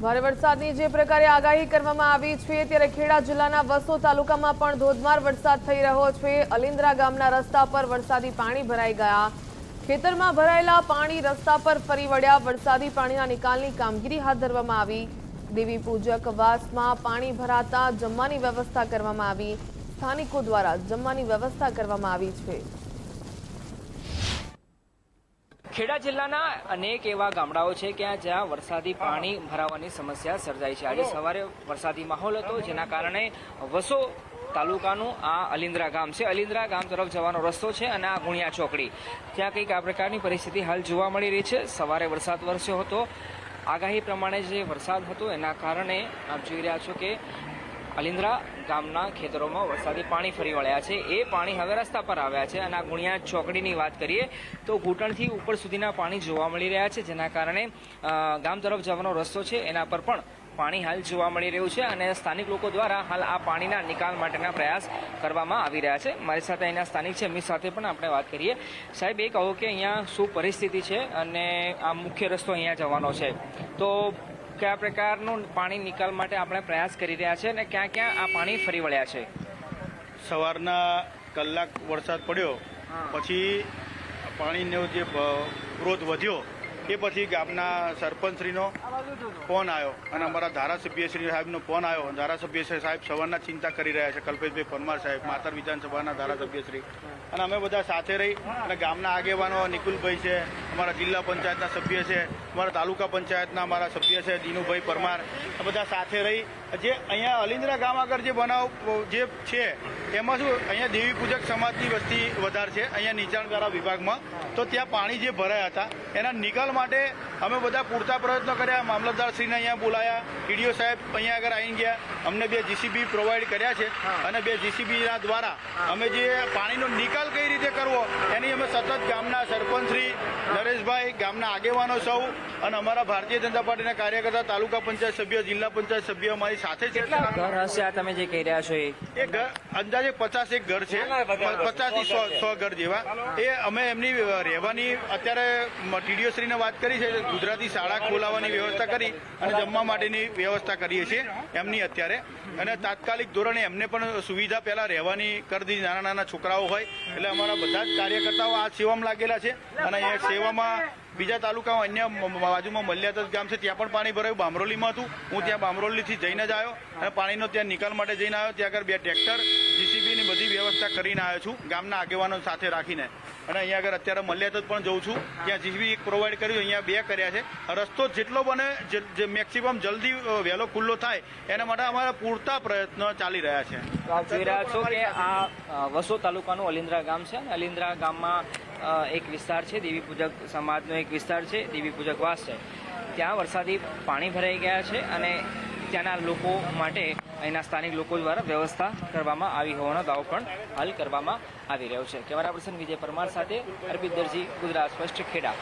ભારે વરસાદની જે પ્રકારે આગાહી કરવામાં આવી છે ત્યારે ખેડા જિલ્લાના વસો તાલુકામાં પણ ધોધમાર વરસાદ થઈ રહ્યો છે। અલિન્દ્રા ગામના રસ્તા પર વરસાદી પાણી ભરાઈ ગયા। ખેતરમાં ભરાયેલા પાણી રસ્તા પર ફરી વળ્યા। વરસાદી પાણીના નિકાલની કામગીરી હાથ ધરવામાં આવી। દેવી પૂજક વાસમાં પાણી ભરાતા જમવાની વ્યવસ્થા કરવામાં આવી। સ્થાનિકો દ્વારા જમવાની વ્યવસ્થા કરવામાં આવી છે। ખેડા જિલ્લાના અનેક એવા ગામડાઓ છે કે જ્યાં વરસાદી પાણી ભરાવાની સમસ્યા સર્જાઈ છે। આજે સવારે વરસાદી માહોલ હતો, જેના કારણે વસો તાલુકાનું આ અલિન્દ્રા ગામ છે। અલિન્દ્રા ગામ તરફ જવાનો રસ્તો છે અને આ ગુણિયા ચોકડી, ત્યાં કંઈક આ પ્રકારની પરિસ્થિતિ હાલ જોવા મળી રહી છે। સવારે વરસાદ વરસ્યો હતો। આગાહી પ્રમાણે જે વરસાદ હતો એના કારણે આપ જોઈ રહ્યા છો કે અલિન્દ્રા ગામના ખેતરોમાં વરસાદી પાણી ફરી વળ્યા છે। એ પાણી હવે રસ્તા પર આવ્યા છે અને આ ગુણિયા ચોકડીની વાત કરીએ તો ઘૂંટણથી ઉપર સુધીના પાણી જોવા મળી રહ્યા છે, જેના કારણે ગામ તરફ જવાનો રસ્તો છે એના પર પણ પાણી હાલ જોવા મળી રહ્યું છે અને સ્થાનિક લોકો દ્વારા હાલ આ પાણીના નિકાલ માટેના પ્રયાસ કરવામાં આવી રહ્યા છે। મારી સાથે અહીંના સ્થાનિક છે, એમની સાથે પણ આપણે વાત કરીએ। સાહેબ, એ કહો કે અહીંયા શું પરિસ્થિતિ છે અને આ મુખ્ય રસ્તો અહીંયા જવાનો છે, તો કયા પ્રકારનું પાણી નિકાલ માટે આપણે પ્રયાસ કરી રહ્યા છે અને ક્યાં ક્યાં આ પાણી ફરી વળ્યા છે? સવારના કલાક વરસાદ પડ્યો પછી પાણીનો જે ગ્રોથ વધ્યો એ પછી ગામના સરપંચશ્રીનો ફોન આવ્યો અને અમારા ધારાસભ્યશ્રી સાહેબનો ફોન આવ્યો। ધારાસભ્ય સાહેબ સવારના ચિંતા કરી રહ્યા છે, કલ્પેશભાઈ પરમાર સાહેબ, માતર વિધાનસભાના ધારાસભ્યશ્રી, અને અમે બધા સાથે રહી અને ગામના આગેવાનો નિકુલભાઈ છે, અમારા જિલ્લા પંચાયતના સભ્ય છે, અમારા તાલુકા પંચાયતના અમારા સભ્ય છે દિનુભાઈ પરમાર, બધા સાથે રહી જે અહીંયા અલિન્દ્રા ગામ આગળ જે બનાવ જે છે એમાં શું અહીંયા દેવી પૂજક સમાજની વસ્તી વધારે છે અહીંયા નીચાણવાળા વિભાગમાં, તો ત્યાં પાણી જે ભરાયા હતા એના નિકાલ માટે અમે બધા પૂરતા પ્રયત્નો કર્યા। મામલતદારશ્રીને અહીંયા બોલાયા, ટીડીઓ સાહેબ અહીંયા આગળ આવી ગયા, અમને 2 જીસીબી પ્રોવાઈડ કર્યા છે અને 2 જીસીબીના દ્વારા અમે જે પાણીનો નિકાલ કઈ રીતે કરવો એની અમે સતત ગામના સરપંચશ્રી નરેશભાઈ, ગામના આગેવાનો સૌ અને અમારા ભારતીય જનતા પાર્ટીના કાર્યકર્તા, તાલુકા પંચાયત સભ્ય, જિલ્લા પંચાયત સભ્ય અમારી સાથે છે। ઘર હશે આ તમે જે કહી રહ્યા છો એ ઘર અંદાજે 50 ઘર છે, 50 થી 100 ઘર જેવા। એ અમે એમની રહેવાની અત્યારે ટીડીઓશ્રીને વાત કરી છે, ગુજરાતી શાળા ખોલાવવાની વ્યવસ્થા કરી અને જમવા માટેની વ્યવસ્થા કરીએ છીએ એમની અત્યારે, અને તાત્કાલિક ધોરણે એમને પણ સુવિધા પહેલા રહેવાની કરી દીધી। નાના નાના છોકરાઓ હોય એટલે અમારા બધા જ કાર્યકર્તાઓ આ સેવામાં લાગેલા છે અને અહીંયા સેવામાં બીજા તાલુકાઓ અન્ય બાજુમાં મલ્યાતજ ગામ છે ત્યાં પણ પાણી ભરાયું। બામરોલીમાં હતું, હું ત્યાં બામરોલીથી જઈને જ આવ્યો અને પાણીનો ત્યાં નિકાલ માટે જઈને આવ્યો। ત્યાં આગળ 2 ટ્રેક્ટર જીસીબીની બધી વ્યવસ્થા કરીને આવ્યો છું ગામના આગેવાનો સાથે રાખીને, અને અહીંયા આગળ અત્યારે મલ્યાતજ પણ જઉં છું, ત્યાં જીસીબી 1 પ્રોવાઈડ કર્યું, અહીંયા 2 કર્યા છે। રસ્તો જેટલો બને મેક્સિમમ જલ્દી વહેલો ખુલ્લો થાય એના માટે અમારા પૂરતા પ્રયત્નો ચાલી રહ્યા છે। આપ જોઈ રહ્યા છો કે આ વસો તાલુકાનું અલિન્દ્રા ગામ છે અને અલિન્દ્રા ગામમાં એક વિસ્તાર છે, દેવી પૂજક સમાજનો એક વિસ્તાર છે, દેવી પૂજક વાસ છે, ત્યાં વરસાદી પાણી ભરાઈ ગયા છે અને ત્યાંના લોકો માટે અહીંના સ્થાનિક લોકો દ્વારા વ્યવસ્થા કરવામાં આવી હોવાનો દાવો પણ હાલ કરવામાં આવી રહ્યો છે। કેમેરા પર્સન વિજય પરમાર સાથે અર્પિત દરજી, ગુજરાત ફર્સ્ટ, ખેડા।